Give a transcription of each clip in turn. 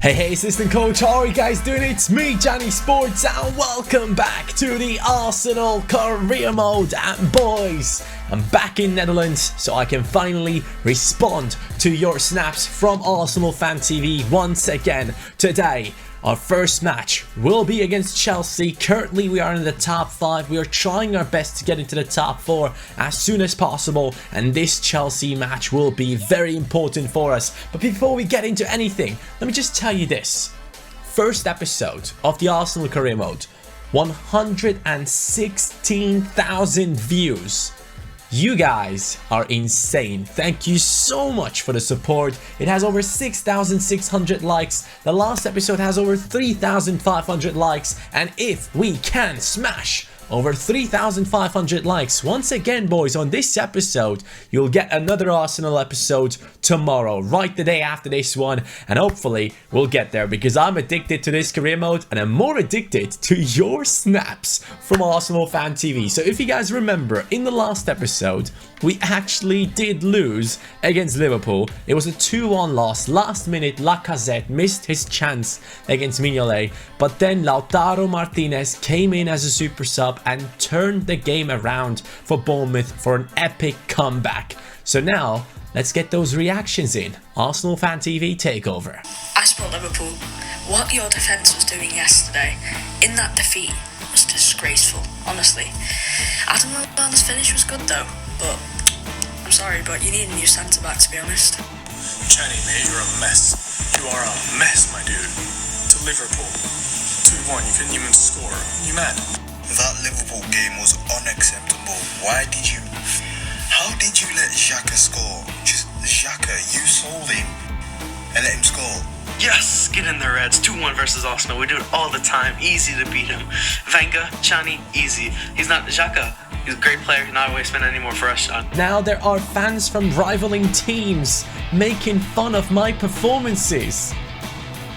Hey, assistant coach, how are you guys doing? It's me, Johnny Sports, and welcome back to the Arsenal career mode. And boys, I'm back in Netherlands, so I can finally respond to your snaps from Arsenal Fan TV once again. Today, our first match will be against Chelsea. Currently, we are in the top 5. We are trying our best to get into the top 4 as soon as possible. And this Chelsea match will be very important for us. But before we get into anything, let me just tell you this. First episode of the Arsenal career mode. 116,000 views. You guys are insane. Thank you so much for the support. It has over 6,600 likes. The last episode has over 3,500 likes. And if we can smash over 3,500 likes once again, boys, on this episode, you'll get another Arsenal episode tomorrow, right the day after this one, and hopefully we'll get there because I'm addicted to this career mode and I'm more addicted to your snaps from Arsenal Fan TV. So if you guys remember, in the last episode we actually did lose against Liverpool. It was a 2-1 loss. Last minute, Lacazette missed his chance against Mignolet, but then Lautaro Martinez came in as a super sub and turned the game around for Bournemouth for an epic comeback. So now, let's get those reactions in. Arsenal Fan TV takeover. I support Liverpool. What your defence was doing yesterday in that defeat was disgraceful, honestly. Adam Lallana's finish was good though, but I'm sorry, but you need a new centre-back, to be honest. Channy, mate, you're a mess. You are a mess, my dude. To Liverpool. 2-1, you couldn't even score. You mad? That Liverpool game was unacceptable. How did you let Xhaka score? Just Xhaka, you sold him and let him score. Yes, get in the Reds. 2-1 versus Arsenal. We do it all the time. Easy to beat him. Wenger, Channy, easy. He's not Xhaka. He's a great player. He's not wasting any more for us, Sean. Now there are fans from rivaling teams making fun of my performances.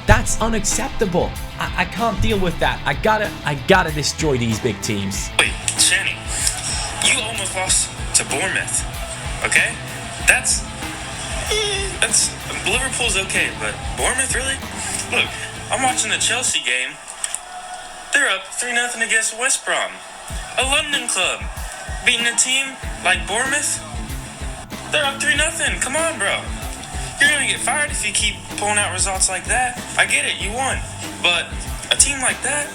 That's unacceptable. I can't deal with that. I gotta destroy these big teams. Wait, Channy, you almost lost to Bournemouth, okay? That's Liverpool's okay, but Bournemouth, really? Look, I'm watching the Chelsea game. They're up 3-0 against West Brom, a London club, beating a team like Bournemouth. They're up 3-0. Come on, bro. You're gonna get fired if you keep pulling out results like that. I get it, you won. But a team like that,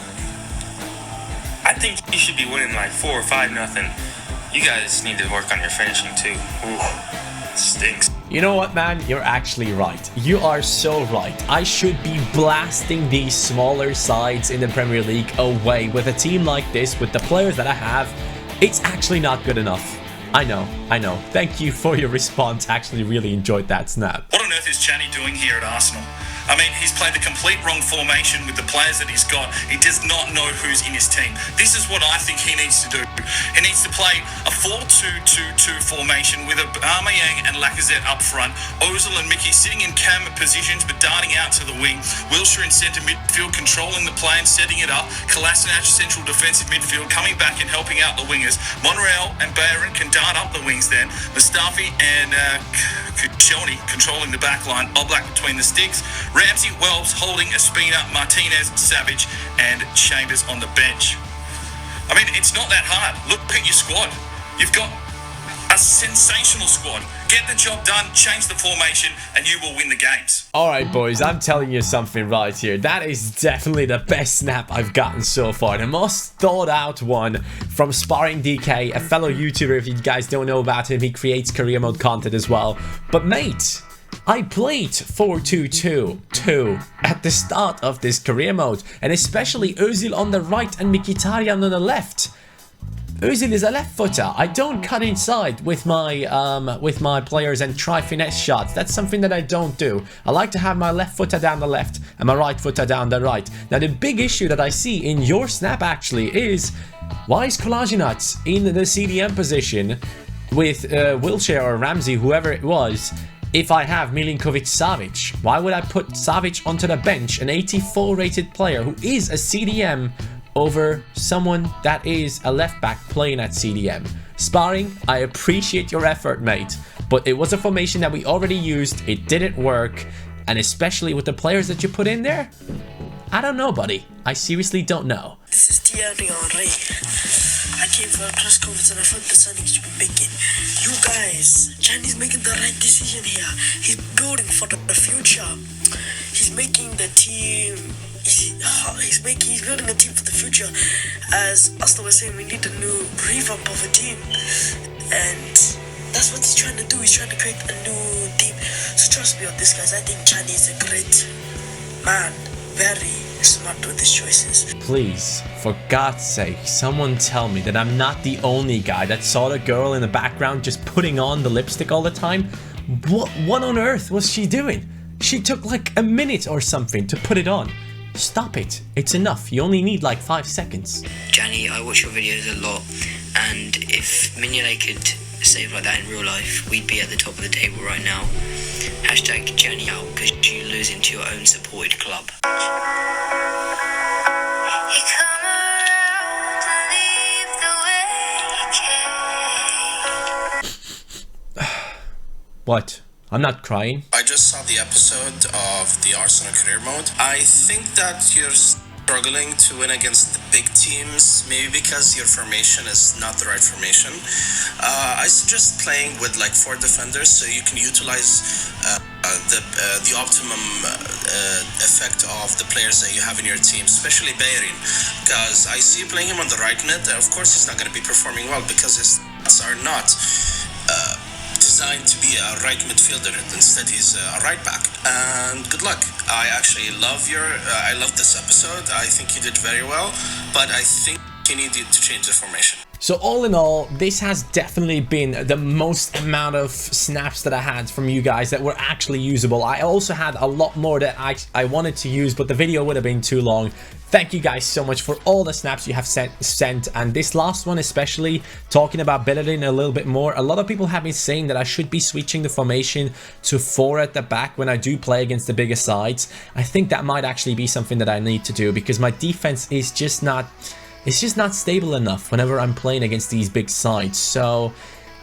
I think you should be winning like 4 or 5-0. You guys need to work on your finishing too. Ooh, it stinks. You know what, man? You're actually right. You are so right. I should be blasting these smaller sides in the Premier League away. With a team like this, with the players that I have, it's actually not good enough. I know. Thank you for your response. Actually really enjoyed that snap. What on earth is Channy doing here at Arsenal? I mean, he's played the complete wrong formation with the players that he's got. He does not know who's in his team. This is what I think he needs to do. He needs to play a 4-2-2-2 formation with Aubameyang and Lacazette up front. Ozil and Mickey sitting in cam positions but darting out to the wing. Wilshere in centre midfield controlling the play and setting it up. Kolasinac central defensive midfield coming back and helping out the wingers. Monreal and Bayern can dart up the wings then. Mustafi and Koscielny controlling the back line. Oblak between the sticks. Ramsey, Wells holding Espina, Martinez, Savage, and Chambers on the bench. I mean, it's not that hard. Look at your squad. You've got a sensational squad. Get the job done, change the formation, and you will win the games. Alright, boys, I'm telling you something right here. That is definitely the best snap I've gotten so far. The most thought out one from Sparring DK, a fellow YouTuber. If you guys don't know about him, he creates career mode content as well. But mate, I played 4-2-2-2 at the start of this career mode, and especially Ozil on the right and Mkhitaryan on the left. Ozil is a left footer. I don't cut inside with my players and try finesse shots. That's something that I don't do. I like to have my left footer down the left and my right footer down the right. Now the big issue that I see in your snap actually is, why is Kolasinac in the CDM position with Wilshere or Ramsey, whoever it was, if I have Milinkovic-Savic? Why would I put Savic onto the bench, an 84 rated player who is a CDM, over someone that is a left back playing at CDM? Sparring, I appreciate your effort, mate, but it was a formation that we already used. It didn't work. And especially with the players that you put in there, I don't know, buddy. I seriously don't know. This is Thierry Henry. I came for a press conference and I thought the signings you've been making. You guys, Chinese making the right decision here. He's building for the future. He's making the team. He's building a team for the future. As Arsenal was saying, we need a new revamp of a team, and that's what he's trying to do. He's trying to create a new team. So trust me on this, guys. I think Chinese is a great man. Very smart with his choices. Please, for God's sake, someone tell me that I'm not the only guy that saw the girl in the background just putting on the lipstick all the time. What on earth was she doing? She took like a minute or something to put it on. Stop it. It's enough. You only need like 5 seconds. Johnny, I watch your videos a lot, and if Mignolet could save like that in real life, we'd be at the top of the table right now. Hashtag Johnny out because you're losing to your own supported club. What? I'm not crying. I just saw the episode of the Arsenal career mode. I think that you're struggling to win against the big teams, maybe because your formation is not the right formation. I suggest playing with like 4 defenders so you can utilize the optimum effect of the players that you have in your team, especially Bellerin, because I see you playing him on the right mid. Of course, he's not going to be performing well because his stats are not designed to be a right midfielder. Instead, he's a right back. And good luck. I actually love I love this episode. I think you did very well, but I think you need to change the formation. So all in all, this has definitely been the most amount of snaps that I had from you guys that were actually usable. I also had a lot more that I wanted to use, but the video would have been too long. Thank you guys so much for all the snaps you have sent, and this last one especially, talking about Bellerin a little bit more. A lot of people have been saying that I should be switching the formation to 4 at the back when I do play against the bigger sides. I think that might actually be something that I need to do because my defense is just not... It's just not stable enough whenever I'm playing against these big sides. So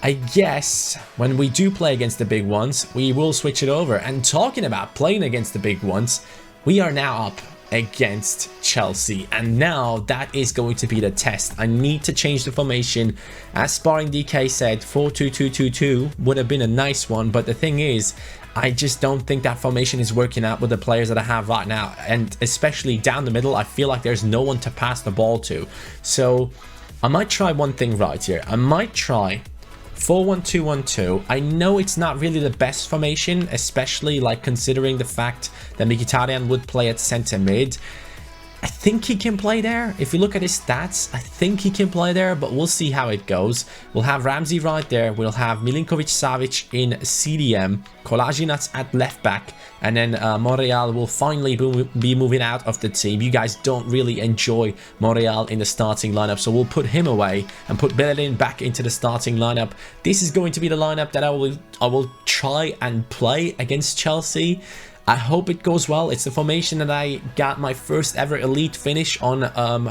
I guess when we do play against the big ones, we will switch it over. And talking about playing against the big ones, we are now up against Chelsea, and now that is going to be the test. I need to change the formation. As Sparring DK said, 4-2-2-2-2 would have been a nice one, but the thing is, I just don't think that formation is working out with the players that I have right now, and especially down the middle, I feel like there's no one to pass the ball to. So I might try one thing right here. I might try 4-1-2-1-2. I know it's not really the best formation, especially like considering the fact that Mkhitaryan would play at center mid. I think he can play there. If you look at his stats, I think he can play there, but we'll see how it goes. We'll have Ramsey right there. We'll have Milinkovic-Savic in CDM, Kolasinac at left back, and then Monreal will finally be moving out of the team. You guys don't really enjoy Monreal in the starting lineup, so we'll put him away and put Bellerin back into the starting lineup. This is going to be the lineup that I will try and play against Chelsea. I hope it goes well. It's the formation that I got my first ever elite finish on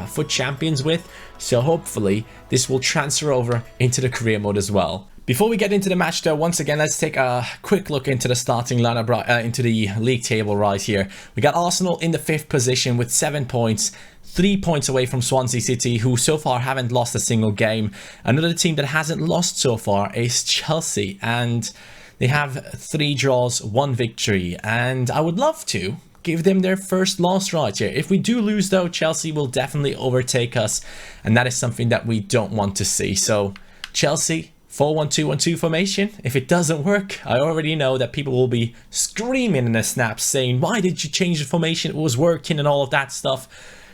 FUT Champions with, so hopefully this will transfer over into the career mode as well. Before we get into the match though, once again, let's take a quick look into the starting lineup, into the league table right here. We got Arsenal in the 5th position with 7 points. 3 points away from Swansea City, who so far haven't lost a single game. Another team that hasn't lost so far is Chelsea, and they have 3 draws, 1 victory, and I would love to give them their first loss right here. If we do lose though, Chelsea will definitely overtake us, and that is something that we don't want to see. So Chelsea, 4-1-2-1-2 formation. If it doesn't work, I already know that people will be screaming in the snaps saying, why did you change the formation? It was working and all of that stuff.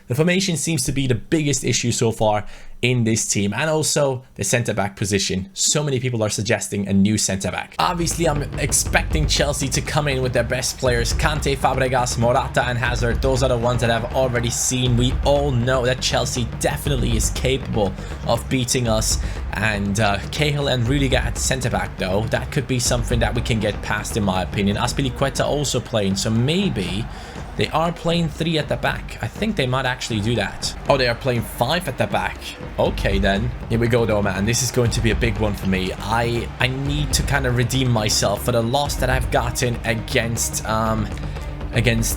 The formation seems to be the biggest issue so far in this team, and also the centre-back position. So many people are suggesting a new centre-back. Obviously, I'm expecting Chelsea to come in with their best players. Kante, Fabregas, Morata and Hazard. Those are the ones that I've already seen. We all know that Chelsea definitely is capable of beating us. And Cahill and Rudiger at centre-back though, that could be something that we can get past in my opinion. Azpilicueta also playing, so maybe They are playing 3 at the back. I think they might actually do that. Oh, they are playing 5 at the back. Okay, then. Here we go, though, man. This is going to be a big one for me. I need to kind of redeem myself for the loss that I've gotten against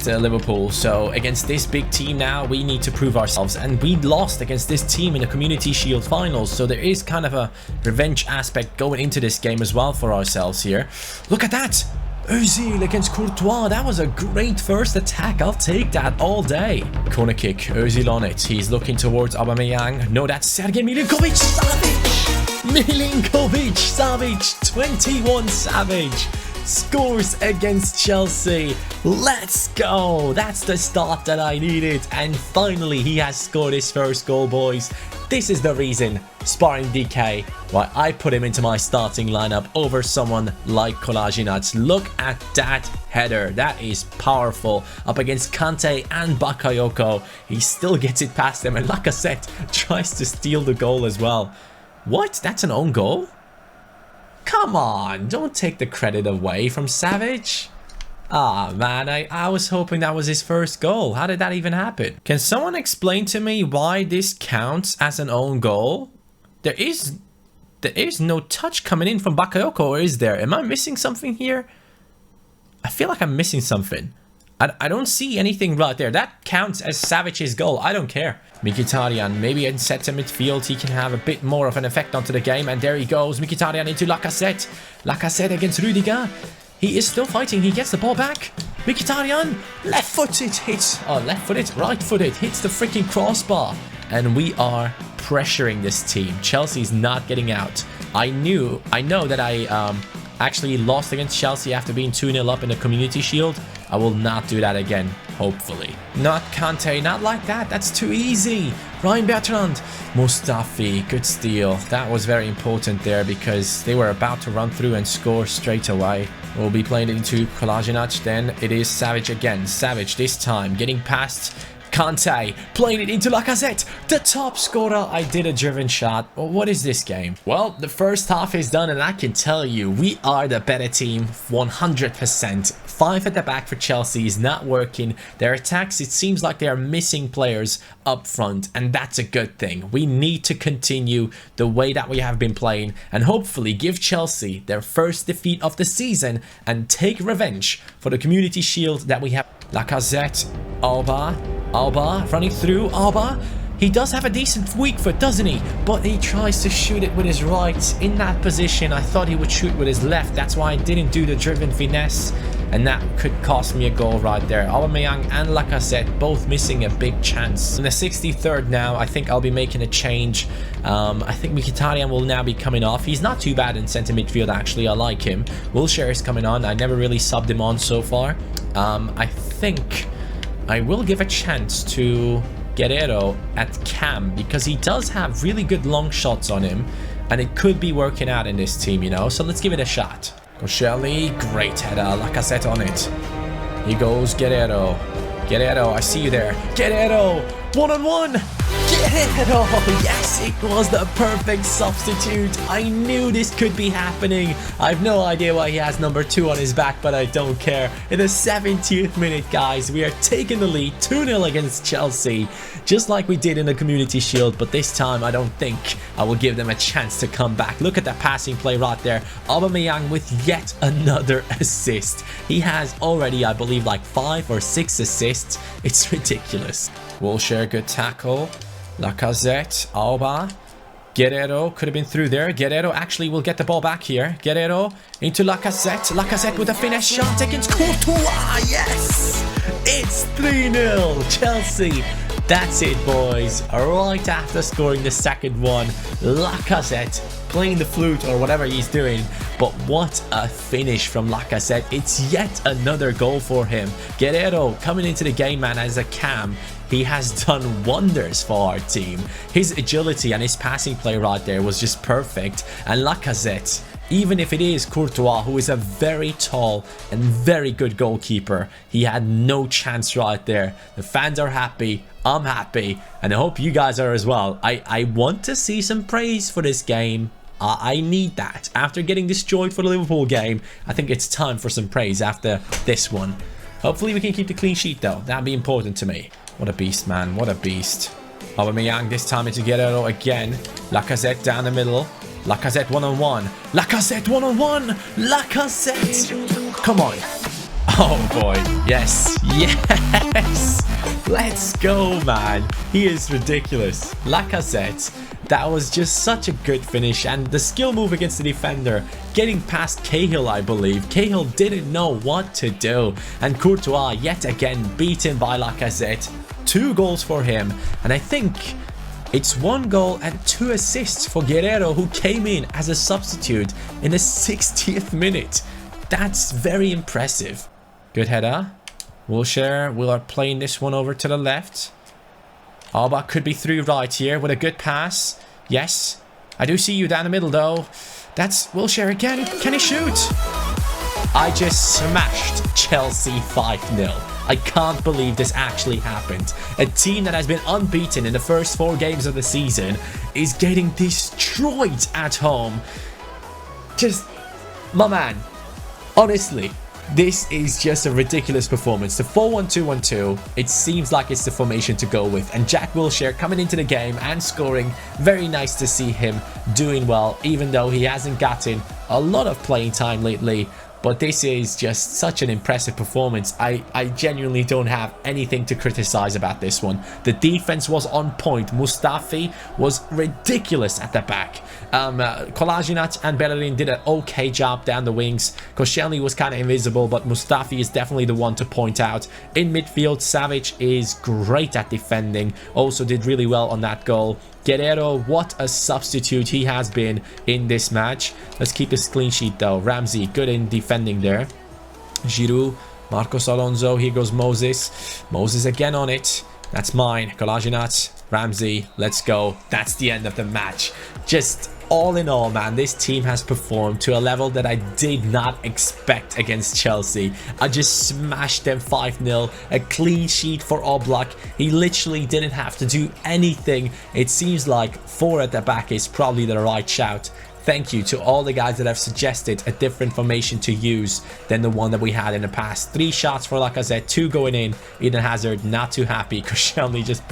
Liverpool. So against this big team now, we need to prove ourselves. And we lost against this team in the Community Shield finals. So there is kind of a revenge aspect going into this game as well for ourselves here. Look at that! Ozil against Courtois. That was a great first attack. I'll take that all day. Corner kick. Ozil on it. He's looking towards Aubameyang. No, that's Sergej Milinkovic-Savic. Milinkovic-Savic. 21 Savage scores against Chelsea. Let's go. That's the start that I needed. And finally, he has scored his first goal, boys. This is the reason, Sparring DK, why I put him into my starting lineup over someone like Kolasinac. Look at that header. That is powerful. Up against Kante and Bakayoko. He still gets it past them. And Lacazette tries to steal the goal as well. What? That's an own goal? Come on, don't take the credit away from Savage. Ah, man, I was hoping that was his first goal. How did that even happen? Can someone explain to me why this counts as an own goal? There is no touch coming in from Bakayoko, or is there? Am I missing something here? I feel like I'm missing something. I don't see anything right there. That counts as Savage's goal. I don't care. Mkhitaryan, maybe in centre midfield, he can have a bit more of an effect onto the game. And there he goes. Mkhitaryan into Lacazette. Lacazette against Rudiger. He is still fighting. He gets the ball back. Mkhitaryan, left-footed, hits. Oh, left-footed, right-footed, hits the freaking crossbar. And we are pressuring this team. Chelsea's not getting out. I know that I actually lost against Chelsea after being 2-0 up in the Community Shield. I will not do that again, hopefully. Not Kante, not like that. That's too easy. Ryan Bertrand. Mustafi, good steal. That was very important there because they were about to run through and score straight away. We'll be playing it into Kolasinac. Then it is Savage again. Savage this time getting past Kante, playing it into Lacazette, the top scorer. I did a driven shot. Well, what is this game? Well, the first half is done and I can tell you, we are the better team 100%. 5 at the back for Chelsea is not working. Their attacks, it seems like they are missing players up front, and that's a good thing. We need to continue the way that we have been playing and hopefully give Chelsea their first defeat of the season and take revenge for the Community Shield that we have. Lacazette, Alba running through. Alba, he does have a decent weak foot, doesn't he? But he tries to shoot it with his right. In that position, I thought he would shoot with his left. That's why I didn't do the driven finesse. And that could cost me a goal right there. Aubameyang and Lacazette both missing a big chance. In the 63rd now, I think I'll be making a change. I think Mkhitaryan will now be coming off. He's not too bad in centre midfield, actually. I like him. Wilshere is coming on. I never really subbed him on so far. I think I will give a chance to Guerrero at cam because he does have really good long shots on him. And it could be working out in this team, you know. So let's give it a shot. Koscielny, great header, Lacazette on it. He goes Guerrero. Guerrero, I see you there. Guerrero, one-on-one. Guerrero, yes, it was the perfect substitute. I knew this could be happening. I have no idea why he has number 2 on his back, but I don't care. In the 70th minute, guys, we are taking the lead 2-0 against Chelsea, just like we did in the Community Shield, but this time I don't think I will give them a chance to come back. Look at that passing play right there. Aubameyang with yet another assist. He has already, I believe, like 5 or 6 assists. It's ridiculous. Wilshere, good tackle. Lacazette, Alba, Guerrero could have been through there. Guerrero actually will get the ball back here. Guerrero into Lacazette. Lacazette with a finesse shot against Courtois. Yes! It's 3-0 Chelsea. That's it, boys. Right after scoring the second one, Lacazette playing the flute or whatever he's doing. But what a finish from Lacazette. It's yet another goal for him. Guerrero coming into the game, man, as a cam. He has done wonders for our team. His agility and his passing play right there was just perfect. And Lacazette, even if it is Courtois, who is a very tall and very good goalkeeper, he had no chance right there. The fans are happy. I'm happy. And I hope you guys are as well. I want to see some praise for this game. I need that. After getting destroyed for the Liverpool game, I think it's time for some praise after this one. Hopefully we can keep the clean sheet though. That'd be important to me. What a beast, man. What a beast. Aubameyang this time into Guerrero again. Lacazette down the middle. Lacazette one-on-one. Lacazette one-on-one. Lacazette. Come on. Oh boy. Yes. Yes. Let's go, man. He is ridiculous. Lacazette. That was just such a good finish, and the skill move against the defender, getting past Cahill, I believe. Cahill didn't know what to do, and Courtois yet again beaten by Lacazette. 2 goals for him, and I think it's 1 goal and 2 assists for Guerrero, who came in as a substitute in the 60th minute. That's very impressive. Good header. Wilshere, we are playing this one over to the left. Alba could be through right here with a good pass. Yes. I do see you down the middle though. That's Wilshere again. Can he shoot? I just smashed Chelsea 5-0. I can't believe this actually happened. A team that has been unbeaten in the first 4 games of the season is getting destroyed at home. Just, my man, honestly, this is just a ridiculous performance. The 4-1-2-1-2, it seems like it's the formation to go with. And Jack Wilshere coming into the game and scoring. Very nice to see him doing well, even though he hasn't gotten a lot of playing time lately. But this is just such an impressive performance. I genuinely don't have anything to criticize about this one. The defense was on point. Mustafi was ridiculous at the back. Kolasinac and Bellerin did an okay job down the wings. Koscielny was kind of invisible, but Mustafi is definitely the one to point out. In midfield, Savic is great at defending. Also did really well on that goal. Guerrero, what a substitute he has been in this match. Let's keep this clean sheet though. Ramsey, good in defending there. Giroud, Marcos Alonso, here goes Moses. Moses again on it. That's mine. Kolasinac, Ramsey, let's go. That's the end of the match. Just all in all, man, this team has performed to a level that I did not expect against Chelsea. I just smashed them 5-0. A clean sheet for Oblak. He literally didn't have to do anything. It seems like 4 at the back is probably the right shout. Thank you to all the guys that have suggested a different formation to use than the one that we had in the past. 3 shots for Lacazette, 2 going in. Eden Hazard not too happy. Koscielny just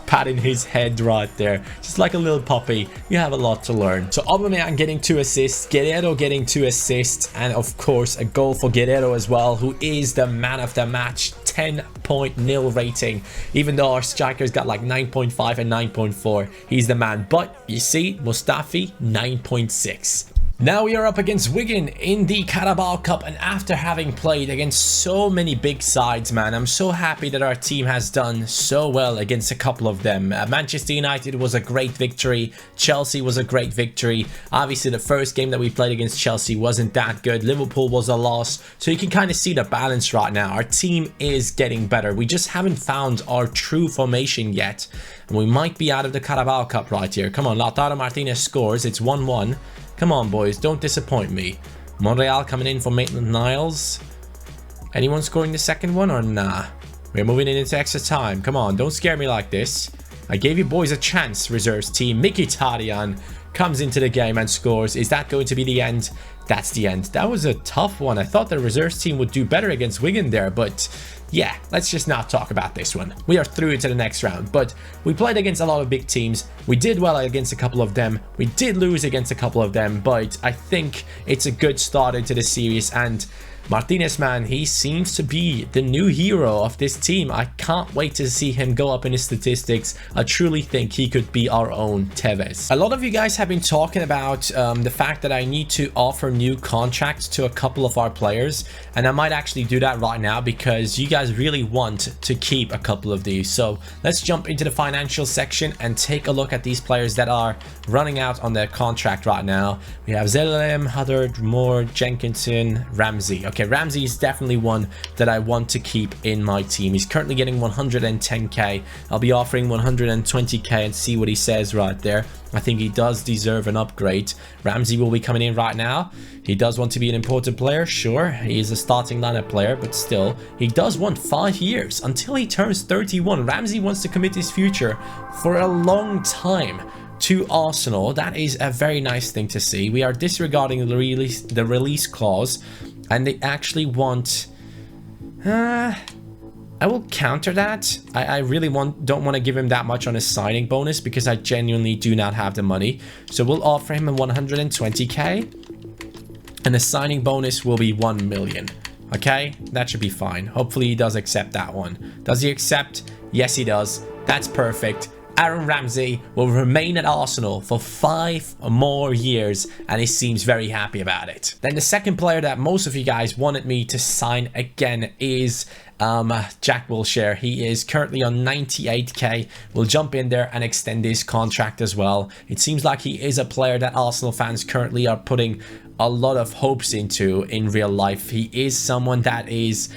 patting his head right there. Just like a little puppy. You have a lot to learn. So Aubameyang getting 2 assists. Guerrero getting 2 assists. And of course a goal for Guerrero as well, who is the man of the match. 10.0 rating. Even though our striker's got like 9.5 and 9.4. He's the man. But you see, Mustafi 9.6. Now we are up against Wigan in the Carabao Cup, and after having played against so many big sides, man, I'm so happy that our team has done so well against a couple of them. Manchester United was a great victory. Chelsea was a great victory. Obviously, the first game that we played against Chelsea wasn't that good. Liverpool was a loss. So you can kind of see the balance right now. Our team is getting better. We just haven't found our true formation yet. And we might be out of the Carabao Cup right here. Come on, Lautaro Martinez scores. It's 1-1. Come on, boys, don't disappoint me. Monreal coming in for Maitland-Niles. Anyone scoring the second one or nah? We're moving in into extra time. Come on, don't scare me like this. I gave you boys a chance, reserves team. Mkhitaryan comes into the game and scores. Is that going to be the end? That's the end. That was a tough one. I thought the reserves team would do better against Wigan there, but yeah, let's just not talk about this one. We are through to the next round, but we played against a lot of big teams. We did well against a couple of them. We did lose against a couple of them, but I think it's a good start into the series. And Martinez, man, he seems to be the new hero of this team. I can't wait to see him go up in his statistics. I truly think he could be our own Tevez. A lot of you guys have been talking about the fact that I need to offer new contracts to a couple of our players, and I might actually do that right now because you guys really want to keep a couple of these. So let's jump into the financial section and take a look at these players that are running out on their contract right now. We have Zelem, Huddard, Moore, Jenkinson, Ramsey. Okay, Ramsey is definitely one that I want to keep in my team. He's currently getting 110k. I'll be offering 120k and see what he says right there. I think he does deserve an upgrade. Ramsey will be coming in right now. He does want to be an important player, sure. He is a starting lineup player, but still, he does want 5 years until he turns 31. Ramsey wants to commit his future for a long time to Arsenal. That is a very nice thing to see. We are disregarding the release clause, and they actually want I will counter that. I really don't want to give him that much on his signing bonus because I genuinely do not have the money. So we'll offer him a 120k. And the signing bonus will be 1 million. Okay, that should be fine. Hopefully he does accept that one. Does he accept? Yes, he does. That's perfect. Aaron Ramsey will remain at Arsenal for 5 more years, and he seems very happy about it. Then the second player that most of you guys wanted me to sign again is Jack Wilshere. He is currently on 98k. We'll jump in there and extend his contract as well. It seems like he is a player that Arsenal fans currently are putting a lot of hopes into in real life. He is someone that is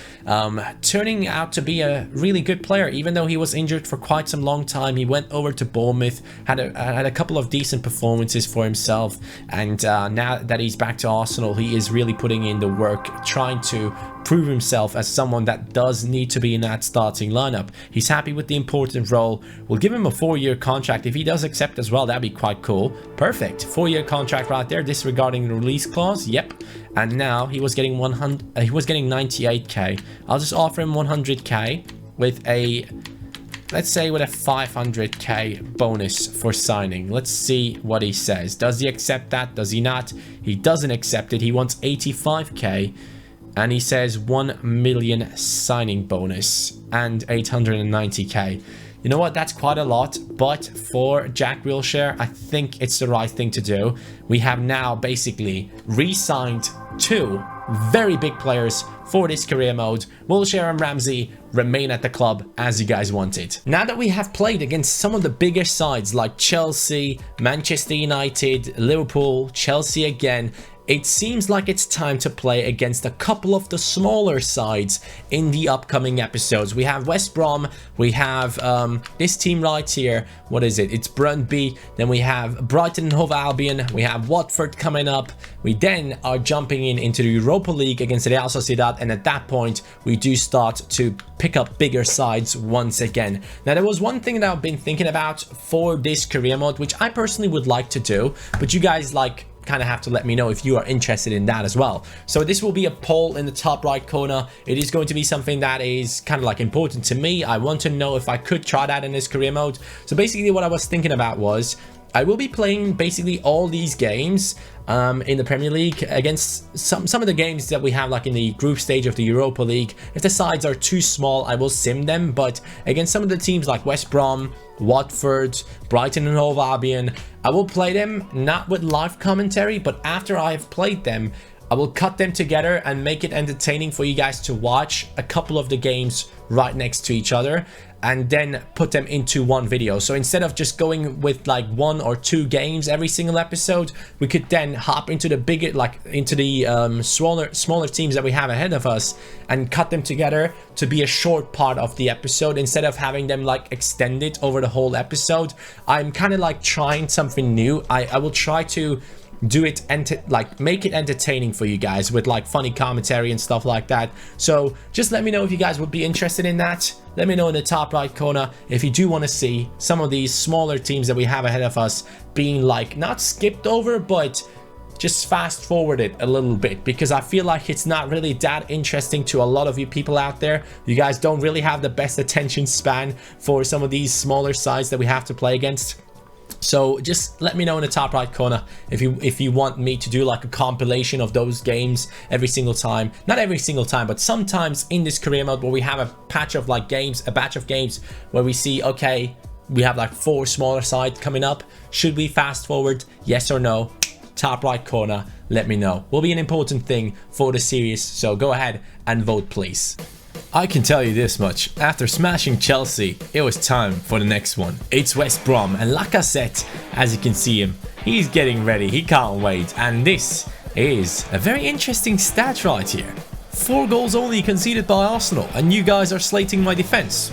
turning out to be a really good player, even though he was injured for quite some long time. He went over to Bournemouth, had a couple of decent performances for himself, and now that he's back to Arsenal, he is really putting in the work, trying to prove himself as someone that does need to be in that starting lineup. He's happy with the important role. We'll give him a 4-year contract. If he does accept as well, that'd be quite cool. Perfect. 4-year contract right there, disregarding the release clause. Yep. And now he was getting 98k. I'll just offer him 100k with a, let's say, with a 500k bonus for signing. Let's see what he says. Does he accept that? Does he not? He doesn't accept it. He wants 85k. And he says 1 million signing bonus and 890k. You know what? That's quite a lot. But for Jack Wilshere, I think it's the right thing to do. We have now basically re-signed 2 very big players for this career mode. Wilshere and Ramsey remain at the club as you guys wanted. Now that we have played against some of the bigger sides like Chelsea, Manchester United, Liverpool, Chelsea again, it seems like it's time to play against a couple of the smaller sides in the upcoming episodes. We have West Brom, we have this team right here. What is it? It's Brøndby. Then we have Brighton and Hove Albion. We have Watford coming up. We then are jumping into the Europa League against Real Sociedad, and at that point we do start to pick up bigger sides once again. Now there was one thing that I've been thinking about for this career mode, which I personally would like to do, but you guys kind of have to let me know if you are interested in that as well. So this will be a poll in the top right corner. It is going to be something that is kind of important to me. I want to know if I could try that in this career mode. So basically what I was thinking about was I will be playing basically all these games in the Premier League against some of the games that we have in the group stage of the Europa League. If the sides are too small, I will sim them, but against some of the teams like West Brom, Watford, Brighton and Hove Albion, I will play them not with live commentary, but after I have played them, I will cut them together and make it entertaining for you guys to watch a couple of the games right next to each other and then put them into one video. So instead of just going with 1 or 2 games every single episode, we could then hop into the bigger, into the smaller teams that we have ahead of us and cut them together to be a short part of the episode instead of having them extended over the whole episode. I'm kind of trying something new. I will try to do it and make it entertaining for you guys with funny commentary and stuff like that. So just let me know if you guys would be interested in that. Let me know in the top right corner if you do want to see some of these smaller teams that we have ahead of us being not skipped over, but just fast forwarded a little bit, because I feel like it's not really that interesting to a lot of you people out there. You guys don't really have the best attention span for some of these smaller sides that we have to play against. So just let me know in the top right corner if you want me to do a compilation of those games every single time. Not every single time, but sometimes in this career mode where we have a batch of games where we see, okay, we have 4 smaller sides coming up. Should we fast forward? Yes or no? Top right corner, let me know. Will be an important thing for the series, so go ahead and vote, please. I can tell you this much, after smashing Chelsea, it was time for the next one. It's West Brom, and Lacazette, as you can see him, he's getting ready, he can't wait, and this is a very interesting stat right here. 4 goals only conceded by Arsenal, and you guys are slating my defense.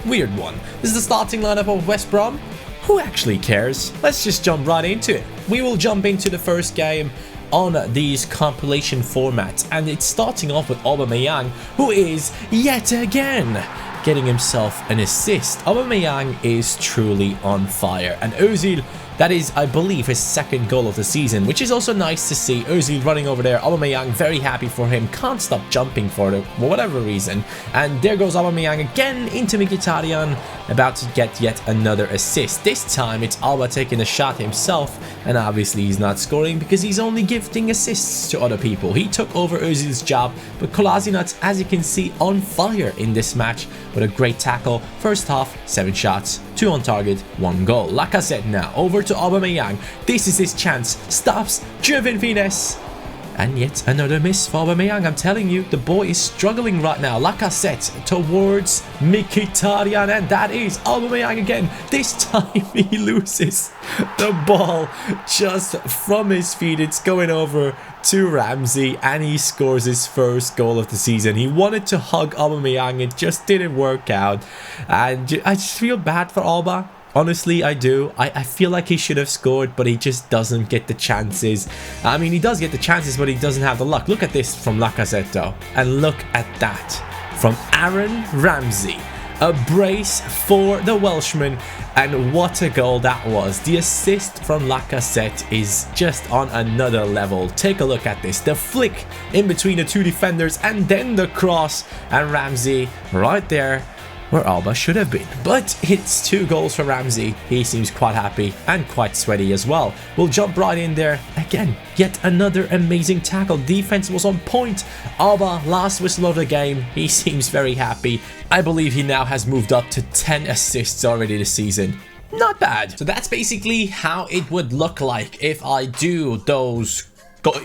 Weird one. This is the starting lineup of West Brom. Who actually cares? Let's just jump right into it. We will jump into the first game on these compilation formats, and it's starting off with Aubameyang, who is yet again getting himself an assist. Aubameyang is truly on fire, and Ozil, That is, I believe, his second goal of the season, which is also nice to see. Ozil running over there. Aubameyang, very happy for him. Can't stop jumping for it for whatever reason. And there goes Aubameyang again into Mkhitaryan, about to get yet another assist. This time it's Alba taking the shot himself, and obviously he's not scoring because he's only gifting assists to other people. He took over Ozil's job, but Kolasinac, as you can see, on fire in this match with a great tackle. First half, 7 shots, 2 on target, 1 goal. Lacazette now over to Aubameyang. This is his chance. Stops, driven finesse. And yet another miss for Aubameyang. I'm telling you, the boy is struggling right now. Lacazette towards Mkhitaryan, and that is Aubameyang again. This time he loses the ball just from his feet. It's going over to Ramsey, and he scores his first goal of the season. He wanted to hug Aubameyang, it just didn't work out, and I just feel bad for Alba. Honestly, I do. I feel like he should have scored, but he just doesn't get the chances. I mean, he does get the chances, but he doesn't have the luck. Look at this from Lacazette, though. And look at that from Aaron Ramsey. A brace for the Welshman, and what a goal that was. The assist from Lacazette is just on another level. Take a look at this. The flick in between the 2 defenders, and then the cross, and Ramsey right there where Alba should have been. But it's 2 goals for Ramsey. He seems quite happy and quite sweaty as well. We'll jump right in there. Again, yet another amazing tackle. Defense was on point. Alba, last whistle of the game. He seems very happy. I believe he now has moved up to 10 assists already this season. Not bad. So that's basically how it would look like if I do those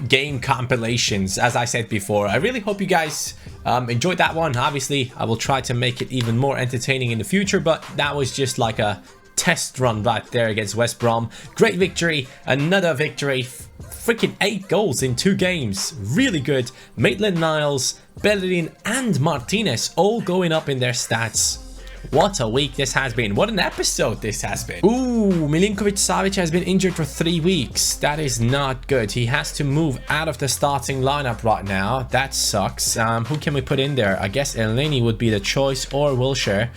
game compilations, as I said before. I really hope you guys enjoyed that one. Obviously, I will try to make it even more entertaining in the future, but that was just like a test run right there against West Brom. Great victory, another victory. Freaking 8 goals in 2 games. Really good. Maitland-Niles, Bellerin, and Martinez all going up in their stats. What a week this has been. What an episode this has been. Ooh, Milinkovic-Savic has been injured for 3 weeks. That is not good. He has to move out of the starting lineup right now. That sucks. Who can we put in there? I guess Elneny would be the choice, or Wilshere.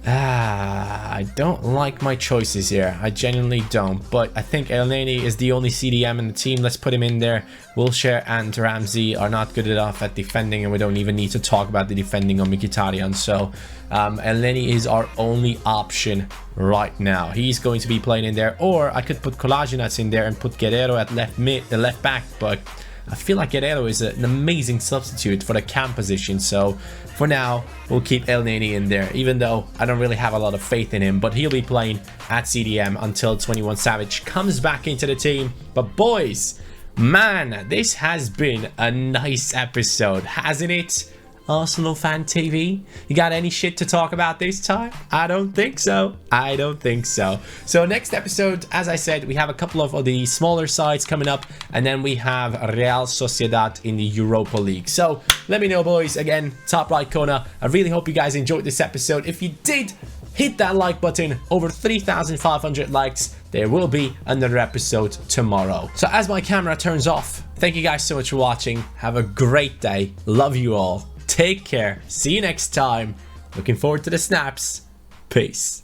I don't like my choices here. I genuinely don't. But I think Elneny is the only CDM in the team. Let's put him in there. Wilshere and Ramsey are not good enough at defending, and we don't even need to talk about the defending on Mkhitaryan. So Elneny is our only option right now. He's going to be playing in there, or I could put Kolasinac in there and put Guerrero at left back, but I feel like Guerrero is an amazing substitute for the cam position. So for now, we'll keep Elneny in there, even though I don't really have a lot of faith in him. But he'll be playing at CDM until 21 Savage comes back into the team. But boys, man, this has been a nice episode, hasn't it? Arsenal Fan TV, you got any shit to talk about this time? I don't think so. I don't think so. So next episode, as I said, we have a couple of the smaller sides coming up, and then we have Real Sociedad in the Europa League. So let me know, boys. Again, top right corner. I really hope you guys enjoyed this episode. If you did, hit that like button. Over 3,500 likes. There will be another episode tomorrow. So as my camera turns off, thank you guys so much for watching. Have a great day. Love you all. Take care. See you next time. Looking forward to the snaps. Peace.